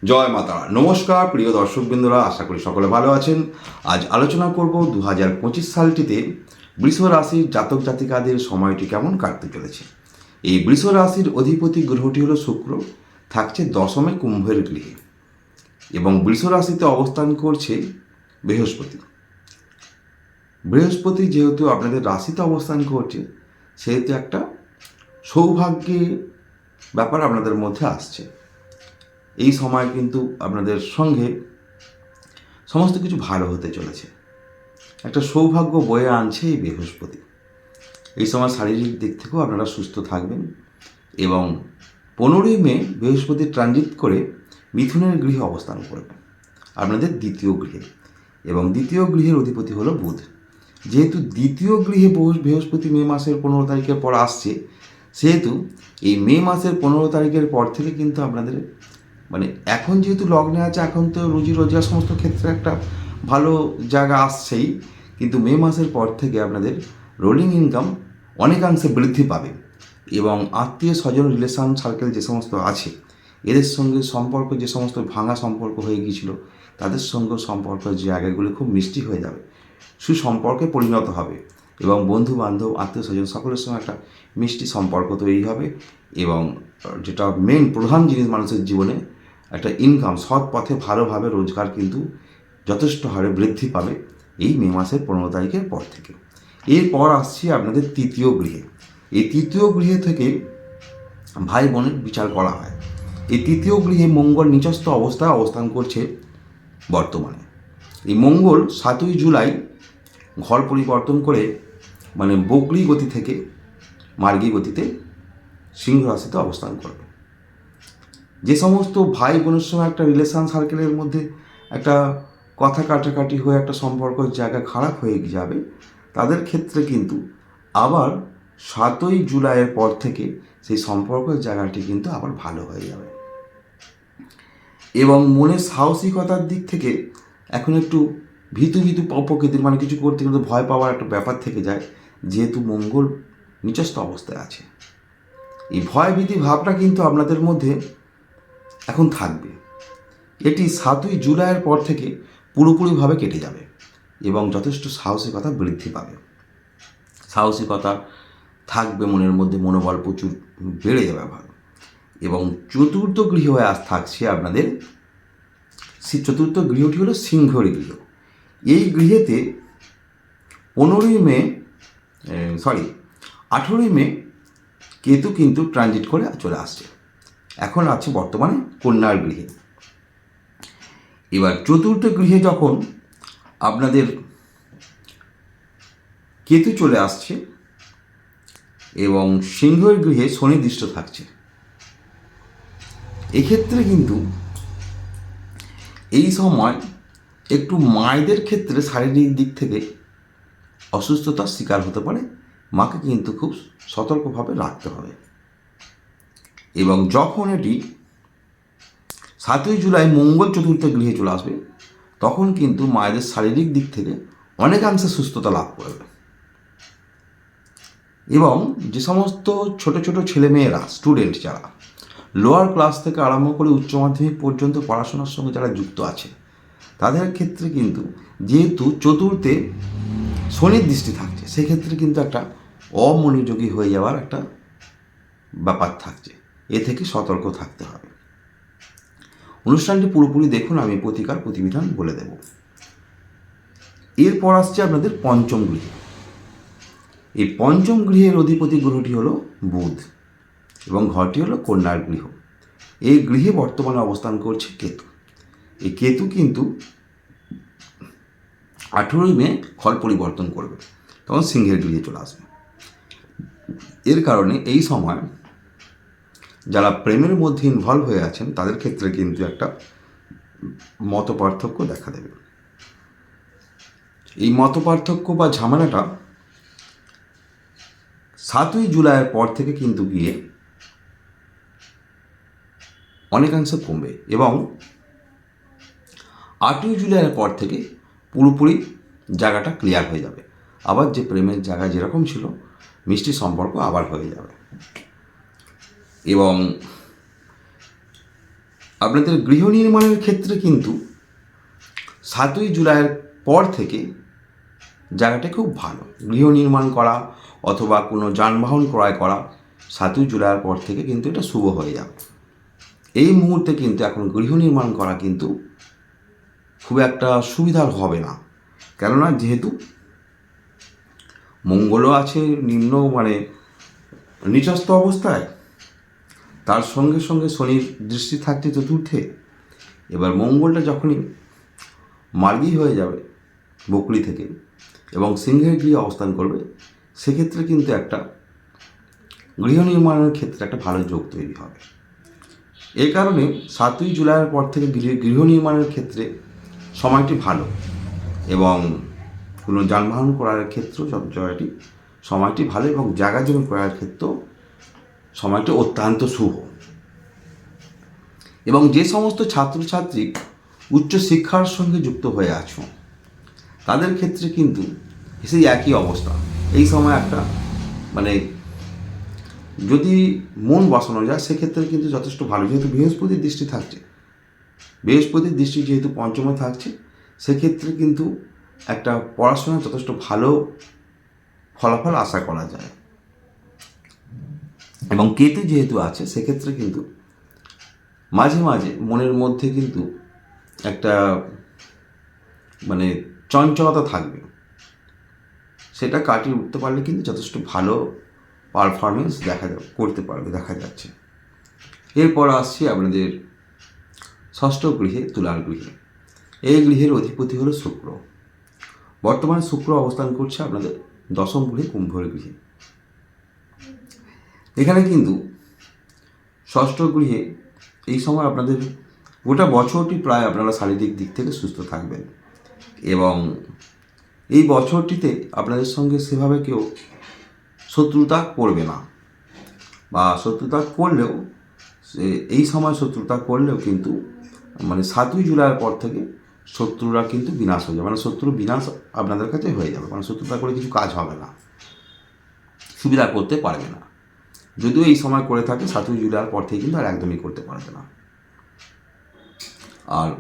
জয় মাতা। নমস্কার প্রিয় দর্শকবৃন্দরা, আশা করি সকলে ভালো আছেন। আজ আলোচনা করব 2025 সালটিতে বৃষ রাশির জাতক জাতিকাদের সময়টি কেমন কাটতে চলেছে। এই বৃষ রাশির অধিপতি গ্রহটি হলো শুক্র, থাকছে দশমে কুম্ভের গৃহে, এবং বৃষ রাশিতে অবস্থান করছে বৃহস্পতি। বৃহস্পতি যেহেতু আপনাদের রাশিতে অবস্থান করছে, সেহেতু একটা সৌভাগ্যের ব্যাপার আপনাদের মধ্যে আসছে। এই সময় কিন্তু আপনাদের সঙ্গে সমস্ত কিছু ভালো হতে চলেছে, একটা সৌভাগ্য বয়ে আনছে এই বৃহস্পতি। এই সময় শারীরিক দিক থেকেও আপনারা সুস্থ থাকবেন, এবং 15ই মে বৃহস্পতি ট্রানজিট করে মিথুনের গৃহে অবস্থান করবেন, আপনাদের দ্বিতীয় গৃহে, এবং দ্বিতীয় গৃহের অধিপতি হলো বুধ। যেহেতু দ্বিতীয় গৃহে বৃহস্পতি মে মাসের 15 তারিখের পর আসছে, সেহেতু এই মে মাসের 15 তারিখের পর থেকে কিন্তু আপনাদের এখন যেহেতু লগ্নে আছে, এখন তো রুজি রোজগার সমস্ত ক্ষেত্রে একটা ভালো জায়গা আসছেই, কিন্তু মে মাসের পর থেকে আপনাদের রোলিং ইনকাম অনেকাংশে বৃদ্ধি পাবে, এবং আত্মীয় স্বজন রিলেশন সার্কেল যে সমস্ত আছে, এদের সঙ্গে সম্পর্ক যে সমস্ত ভাঙা সম্পর্ক হয়ে গিয়েছিল, তাদের সঙ্গে সম্পর্কের জায়গাগুলি খুব মিষ্টি হয়ে যাবে, সুসম্পর্কে পরিণত হবে, এবং বন্ধু বান্ধব আত্মীয় স্বজন সকলের সঙ্গে একটা মিষ্টি সম্পর্ক তৈরি হবে, এবং যেটা মেন প্রধান জিনিস মানুষের জীবনে, একটা ইনকাম, সৎ পথে ভালোভাবে রোজগার কিন্তু যথেষ্ট হারে বৃদ্ধি পাবে এই মে মাসের 15 তারিখের পর থেকে। এরপর আসছি আপনাদের তৃতীয় গৃহে। এই তৃতীয় গৃহে থেকে ভাই বোনের বিচার করা হয়। এই তৃতীয় গৃহে মঙ্গল নিচস্থ অবস্থায় অবস্থান করছে বর্তমানে। এই মঙ্গল 7ই জুলাই ঘর পরিবর্তন করে বকরি গতি থেকে মার্গী গতিতে সিংহ রাশিতে অবস্থান করবে। যে সমস্ত ভাই বোনের সঙ্গে একটা রিলেশন সার্কেলের মধ্যে একটা কথা কাটাকাটি হয়ে একটা সম্পর্কের জায়গা খারাপ হয়ে যাবে, তাদের ক্ষেত্রে কিন্তু আবার 7ই জুলাইয়ের পর থেকে সেই সম্পর্কের জায়গাটি কিন্তু আবার ভালো হয়ে যাবে, এবং মনের সাহসিকতার দিক থেকে এখন একটু ভীতু প্রকৃতির, কিছু করতে কিন্তু ভয় পাওয়ার একটা ব্যাপার থেকে যায়, যেহেতু মঙ্গল নিচস্থ অবস্থায় আছে। এই ভয় ভীতি ভাবটা কিন্তু আপনাদের মধ্যে এখন থাকবে। এটি 7ই জুলাইয়ের পর থেকে পুরোপুরিভাবে কেটে যাবে, এবং যথেষ্ট সাহসিকতা বৃদ্ধি পাবে, সাহসিকতা থাকবে মনের মধ্যে, মনোবল প্রচুর বেড়ে যাবে ভালো। এবং চতুর্থ গৃহ আজ থাকছে আপনাদের, চতুর্থ গৃহটি হলো সিংহর গৃহ। এই গৃহেতে 18ই মে কেতু কিন্তু ট্রানজিট করে চলে আসছে, এখন আছে বর্তমানে কন্যার গৃহে। এবার চতুর্থ গৃহে যখন আপনাদের কেতু চলে আসছে, এবং সিংহের গৃহে শনি দৃষ্ট থাকছে, এক্ষেত্রে কিন্তু এই সময় একটু মায়েদের ক্ষেত্রে শারীরিক দিক থেকে অসুস্থতার শিকার হতে পারে, মাকে কিন্তু খুব সতর্কভাবে রাখতে হবে। এবং যখন এটি 7ই জুলাই মঙ্গল চতুর্থ গৃহে চলে আসবে, তখন কিন্তু মায়েদের শারীরিক দিক থেকে অনেকাংশে সুস্থতা লাভ করবে, এবং যে সমস্ত ছোট ছোট ছেলেমেয়েরা, স্টুডেন্ট যারা লোয়ার ক্লাস থেকে আরম্ভ করে উচ্চ মাধ্যমিক পর্যন্ত পড়াশোনার সঙ্গে যারা যুক্ত আছে, তাদের ক্ষেত্রে কিন্তু যেহেতু চতুর্থে শনির দৃষ্টি থাকছে, সেক্ষেত্রে কিন্তু একটা অমনোযোগী হয়ে যাওয়ার একটা ব্যাপার থাকছে, এ থেকে সতর্ক থাকতে হবে। অনুষ্ঠানটি পুরোপুরি দেখুন, আমি প্রতিকার প্রতিবিধান বলে দেব। এরপর আসছে আপনাদের পঞ্চম গৃহে। এই পঞ্চম গৃহের অধিপতি গ্রহটি হলো বুধ, এবং ঘরটি হলো কন্যার গৃহ। এই গৃহে বর্তমানে অবস্থান করছে কেতু। এই কেতু কিন্তু 18ই মে ঘর পরিবর্তন করবে, তখন সিংহের গৃহে চলে আসবে। এর কারণে এই সময় যারা প্রেমের মধ্যে ইনভলভ হয়ে আছেন, তাদের ক্ষেত্রে কিন্তু একটা মত পার্থক্য দেখা দেবে। এই মত পার্থক্য বা ঝামেলাটা 7ই জুলাইয়ের পর থেকে কিন্তু গিয়ে অনেকাংশে কমবে, এবং 8ই জুলাইয়ের পর থেকে পুরোপুরি জায়গাটা ক্লিয়ার হয়ে যাবে। আবার যে প্রেমের জায়গা যেরকম ছিল, মিষ্টি সম্পর্ক আবার হয়ে যাবে। এবং আপনাদের গৃহ নির্মাণের ক্ষেত্রে কিন্তু 7ই জুলাইয়ের পর থেকে জায়গাটা খুব ভালো। গৃহ নির্মাণ করা অথবা কোনো যানবাহন ক্রয় করা 7ই জুলাইয়ের পর থেকে কিন্তু এটা শুভ হয়ে যাবে। এই মুহূর্তে কিন্তু এখন গৃহ নির্মাণ করা কিন্তু খুব একটা সুবিধার হবে না, কেননা যেহেতু মঙ্গলও আছে নিম্ন নিচস্থ অবস্থায়, তার সঙ্গে সঙ্গে শনির দৃষ্টি থাকছে চতুর্থে। এবার মঙ্গলটা যখনই মার্গী হয়ে যাবে বকরি থেকে এবং সিংহের গৃহে অবস্থান করবে, সেক্ষেত্রে কিন্তু একটা গৃহ নির্মাণের ক্ষেত্রে একটা ভালো যোগ তৈরি হবে। এই কারণে 7ই জুলাইয়ের পর থেকে গৃহ নির্মাণের ক্ষেত্রে সময়টি ভালো এবং কোনো যানবাহন ক্রয়ের ক্ষেত্রেও সময়টি ভালো এবং জায়গা জমি ক্রয়ের ক্ষেত্রেও সময়টি অত্যন্ত শুভ। এবং যে সমস্ত ছাত্রছাত্রী উচ্চশিক্ষার সঙ্গে যুক্ত হয়ে আছো তাদের ক্ষেত্রে কিন্তু সেই একই অবস্থা। এই সময় একটা যদি মন বসানো যায় সেক্ষেত্রে কিন্তু যথেষ্ট ভালো, যেহেতু বৃহস্পতির দৃষ্টি থাকছে, বৃহস্পতির দৃষ্টি যেহেতু পঞ্চমে থাকছে, সেক্ষেত্রে কিন্তু একটা পড়াশোনায় যথেষ্ট ভালো ফলাফল আশা করা যায়। এবং কেতু যেহেতু আছে সেক্ষেত্রে কিন্তু মাঝে মাঝে মনের মধ্যে কিন্তু একটা চঞ্চলতা থাকবে, সেটা কাটিয়ে উঠতে পারলে কিন্তু যথেষ্ট ভালো পারফরমেন্স দেখা যাচ্ছে। এরপর আসছি আপনাদের ষষ্ঠ গৃহে, তুলার গৃহে। এই গৃহের অধিপতি হলো শুক্র। বর্তমানে শুক্র অবস্থান করছে আপনাদের দশম গৃহে, কুম্ভের গৃহে। এখানে কিন্তু ষষ্ঠ গৃহে এই সময় আপনাদের গোটা বছরটি প্রায় আপনারা শারীরিক দিক থেকে সুস্থ থাকবেন এবং এই বছরটিতে আপনাদের সঙ্গে সেভাবে কেউ শত্রুতা করবে না, বা শত্রুতা করলেও এই সময় শত্রুতা করলেও কিন্তু 7ই জুলাইয়ের পর থেকে শত্রুরা কিন্তু বিনাশ হয়ে যাবে, শত্রু বিনাশ আপনাদের কাছে হয়ে যাবে, শত্রুতা করে কিছু কাজ হবে না, সুবিধা করতে পারবে না। যদিও এই সময় করে থাকে 7ই জুলাইয়ের পর থেকে কিন্তু আর একদমই করতে পারবে না। আর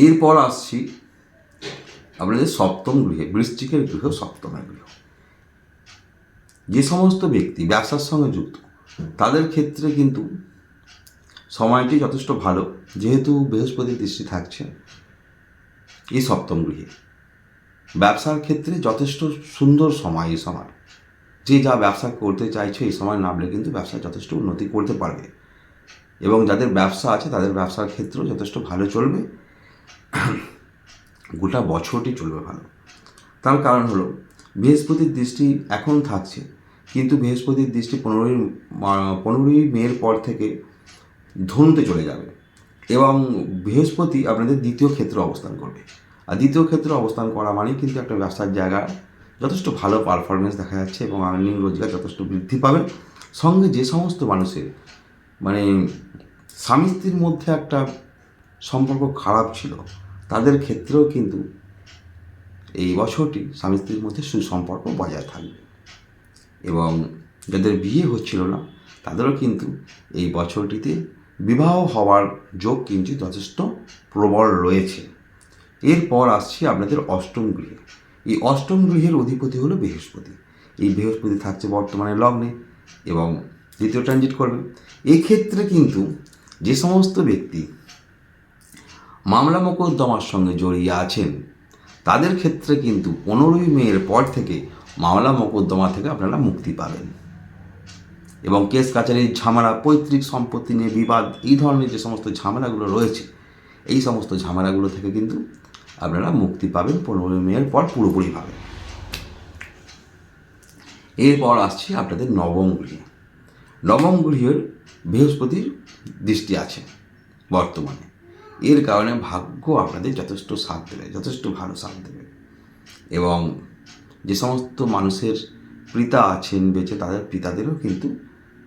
এরপর আসছি আপনাদের সপ্তম গৃহে, বৃশ্চিকের গৃহ, সপ্তমের গৃহ। যে সমস্ত ব্যক্তি ব্যবসার সঙ্গে যুক্ত তাদের ক্ষেত্রে কিন্তু সময়টি যথেষ্ট ভালো, যেহেতু বৃহস্পতির দৃষ্টি থাকছে এই সপ্তম গৃহে। ব্যবসার ক্ষেত্রে যথেষ্ট সুন্দর সময়। এই সময় যে যা ব্যবসা করতে চাইছে এই সময় নামলে কিন্তু ব্যবসায় যথেষ্ট উন্নতি করতে পারবে এবং যাদের ব্যবসা আছে তাদের ব্যবসার ক্ষেত্রেও যথেষ্ট ভালো চলবে, গোটা বছরটি চলবে ভালো। তার কারণ হলো বৃহস্পতির দৃষ্টি এখন থাকছে, কিন্তু বৃহস্পতির দৃষ্টি 15ই মের পর থেকে ধনুতে চলে যাবে এবং বৃহস্পতি আপনাদের দ্বিতীয় ক্ষেত্রে অবস্থান করবে। আর দ্বিতীয় ক্ষেত্রে অবস্থান করা মানেই কিন্তু একটা ব্যবসার জায়গা যথেষ্ট ভালো পারফরমেন্স দেখা যাচ্ছে এবং আর্নিং রোজগার যথেষ্ট বৃদ্ধি পাবে। সঙ্গে যে সমস্ত মানুষের স্বামী স্ত্রীর মধ্যে একটা সম্পর্ক খারাপ ছিল তাদের ক্ষেত্রেও কিন্তু এই বছরটি স্বামী স্ত্রীর মধ্যে সুসম্পর্ক বজায় থাকবে এবং যাদের বিয়ে হচ্ছিল না তাদেরও কিন্তু এই বছরটিতে বিবাহ হওয়ার যোগ কিন্তু যথেষ্ট প্রবল রয়েছে। এরপর আসছি আপনাদের অষ্টম গৃহে। এই অষ্টম গৃহের অধিপতি হলো বৃহস্পতি। এই বৃহস্পতি থাকছে বর্তমানে লগ্নে এবং দ্বিতীয় ট্রানজিট করবে। এই ক্ষেত্রে কিন্তু যে সমস্ত ব্যক্তি মামলা মোকদ্দমার সঙ্গে জড়িয়ে আছেন তাদের ক্ষেত্রে কিন্তু 15ই মের পর থেকে মামলা মোকদ্দমা থেকে আপনারা মুক্তি পাবেন এবং কেস কাছারির ঝামেলা, পৈতৃক সম্পত্তি নিয়ে বিবাদ, এই ধরনের যে সমস্ত ঝামেলাগুলো রয়েছে এই সমস্ত ঝামেলাগুলো থেকে কিন্তু আপনারা মুক্তি পাবেন 15ই মের পর পুরোপুরিভাবে। এরপর আসছি আপনাদের নবম গৃহে। নবম গৃহের বৃহস্পতির দৃষ্টি আছে বর্তমানে, এর কারণে ভাগ্য আপনাদের যথেষ্ট সাথ দেবে, যথেষ্ট ভালো সাথ দেবে এবং যে সমস্ত মানুষের পিতা আছেন বেঁচে তাদের পিতাদেরও কিন্তু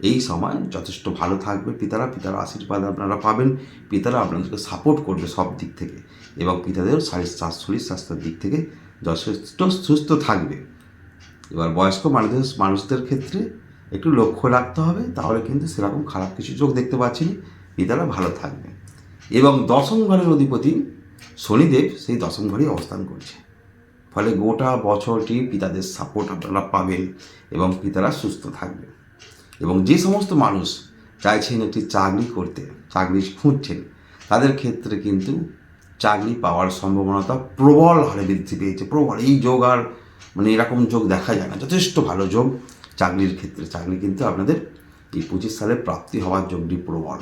এই সময় যথেষ্ট ভালো থাকবে। পিতারা আশীর্বাদ আপনারা পাবেন, পিতারা আপনাদেরকে সাপোর্ট করবে সব দিক থেকে এবং পিতাদেরও শরীর স্বাস্থ্যের দিক থেকে যথেষ্ট সুস্থ থাকবে। এবার বয়স্ক মানুষদের ক্ষেত্রে একটু লক্ষ্য রাখতে হবে, তাহলে কিন্তু সেরকম খারাপ কিছু যোগ দেখতে পাচ্ছি না, পিতারা ভালো থাকবে। এবং দশম ঘরের অধিপতি শনিদেব সেই দশম ঘরেই অবস্থান করছে, ফলে গোটা বছরটি পিতাদের সাপোর্ট আপনারা পাবেন এবং পিতারা সুস্থ থাকবে। এবং যে সমস্ত মানুষ চাইছেন একটি চাকরি করতে, চাকরি খুঁজছেন, তাদের ক্ষেত্রে কিন্তু চাকরি পাওয়ার সম্ভাবনাটা প্রবল হারে বৃদ্ধি পেয়েছে, প্রবল। এই যোগ আর মানে এরকম যোগ দেখা যায় না, যথেষ্ট ভালো যোগ চাকরির ক্ষেত্রে। চাকরি কিন্তু আপনাদের এই 25 সালে প্রাপ্তি হওয়ার যোগটি প্রবল।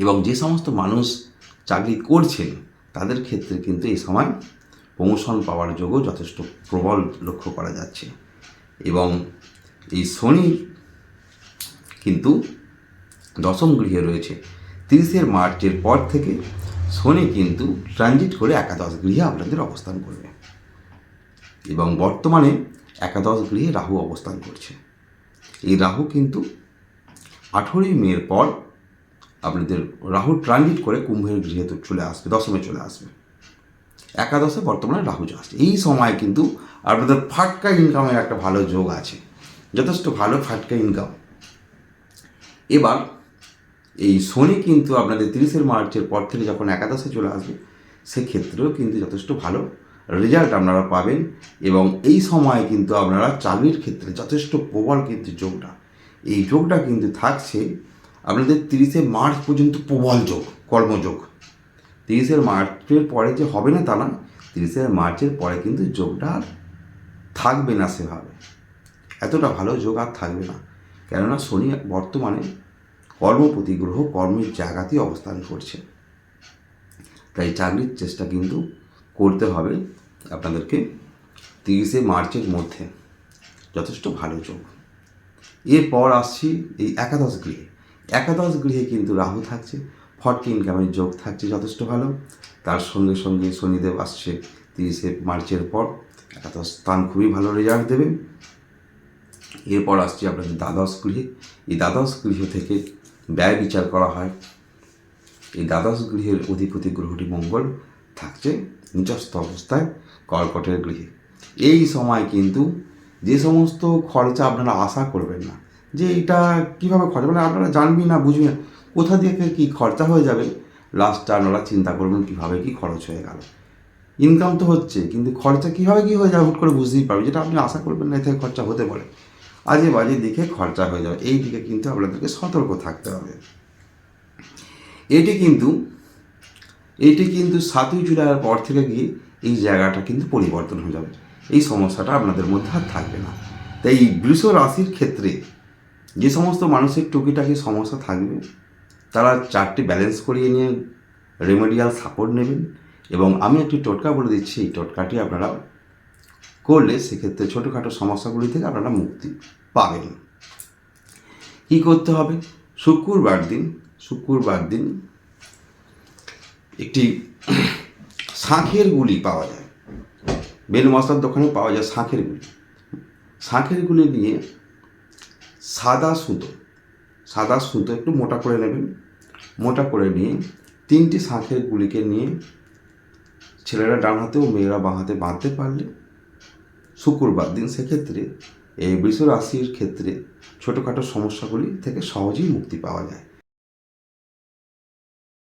এবং যে সমস্ত মানুষ চাকরি করছেন তাদের ক্ষেত্রে কিন্তু এই সময় প্রমোশন পাওয়ার যোগও যথেষ্ট প্রবল লক্ষ্য করা যাচ্ছে। এবং এই শনি কিন্তু দশম গৃহে রয়েছে। 30শে মার্চের পর থেকে শনি কিন্তু ট্রানজিট করে একাদশ গৃহে আপনাদের অবস্থান করবে। এবং বর্তমানে একাদশ গৃহে রাহু অবস্থান করছে। এই রাহু কিন্তু 18ই মের পর আপনাদের রাহু ট্রানজিট করে কুম্ভের গৃহে তো চলে আসবে, দশমে চলে আসবে। একাদশে বর্তমানে রাহু আসছে। এই সময় কিন্তু আপনাদের ফাটকা ইনকামের একটা ভালো যোগ আছে, যথেষ্ট ভালো ফাটকা ইনকাম। এবার এই শনি কিন্তু আপনাদের 30শে মার্চের পর থেকে যখন একাদশে চলে আসবে, সেক্ষেত্রেও কিন্তু যথেষ্ট ভালো রেজাল্ট আপনারা পাবেন। এবং এই সময় কিন্তু আপনারা চাকরির ক্ষেত্রে যথেষ্ট প্রবল কিন্তু যোগটা, এই যোগটা কিন্তু থাকছে আপনাদের 30শে মার্চ পর্যন্ত প্রবল যোগ, কর্মযোগ। 30শে মার্চের পরে যে হবে না তা না, 30শে মার্চের পরে কিন্তু যোগটা আর থাকবে না সেভাবে, এতটা ভালো যোগ আর থাকবে না। কেননা শনি বর্তমানে কর্মপতি গ্রহ, কর্মের জায়গাতেই অবস্থান করছে। তাই চাকরির চেষ্টা কিন্তু করতে হবে আপনাদেরকে 30শে মার্চের মধ্যে, যথেষ্ট ভালো যোগ। এরপর আসছি এই একাদশ গৃহে। একাদশ গৃহে কিন্তু রাহু থাকছে, ফটকে ইনকামের যোগ থাকছে যথেষ্ট ভালো। তার সঙ্গে সঙ্গে শনিদেব আসছে 30শে মার্চের পর, একাদশ স্থান খুবই ভালো রেজাল্ট দেবে। এরপর আসছি আপনাদের দ্বাদশ গৃহে। এই দ্বাদশ গৃহ থেকে ব্যয় বিচার করা হয়। এই দ্বাদশ গৃহের অধিপতি গ্রহটি মঙ্গল থাকছে নিচস্থ অবস্থায় কর্কটের গৃহে। এই সময় কিন্তু যে সমস্ত খরচা আপনারা আশা করবেন না, যে এটা কীভাবে খরচা, মানে আপনারা জানবি না, বুঝবি না কোথা দিয়ে কী খরচা হয়ে যাবে, লাস্টটা আপনারা চিন্তা করবেন কীভাবে কী খরচ হয়ে গেল। ইনকাম তো হচ্ছে, কিন্তু খরচা কীভাবে কী হয়ে যাবে হুট করে বুঝতেই পারবে, যেটা আপনি আশা করবেন না এ থেকে খরচা হতে পারে, আজে বাজে দিকে খরচা হয়ে যাবে। এই দিকে কিন্তু আপনাদেরকে সতর্ক থাকতে হবে। এটি কিন্তু 7ই জুলাইয়ের পর থেকে গিয়ে এই জায়গাটা কিন্তু পরিবর্তন হয়ে যাবে, এই সমস্যাটা আপনাদের মধ্যে আর থাকবে না। তাই বৃষ রাশির ক্ষেত্রে যে সমস্ত মানুষের টুকিটাকি সমস্যা থাকবে, তারা 4টি ব্যালেন্স করিয়ে নিয়ে রেমেডিয়াল সাপোর্ট নেবেন। এবং আমি একটি টোটকা বলে দিচ্ছি, এই টোটকাটি আপনারা করলে সেক্ষেত্রে ছোটোখাটো সমস্যাগুলি থেকে আপনারা মুক্তি পাবেন। কী করতে হবে? শুক্রবার দিন একটি শাঁখের গুলি পাওয়া যায়, বেল মশলার দোকানে পাওয়া যায় শাঁখের গুলি নিয়ে সাদা সুতো একটু মোটা করে নেবেন। মোটা করে নিয়ে 3টি শাঁখের গুলিকে নিয়ে ছেলেরা ডান হাতে ও মেয়েরা বাঁ হাতে বাঁধতে পারলে শুক্রবার দিন, সেক্ষেত্রে এই বৃষ রাশির ক্ষেত্রে ছোটোখাটো সমস্যাগুলি থেকে সহজেই মুক্তি পাওয়া যায়।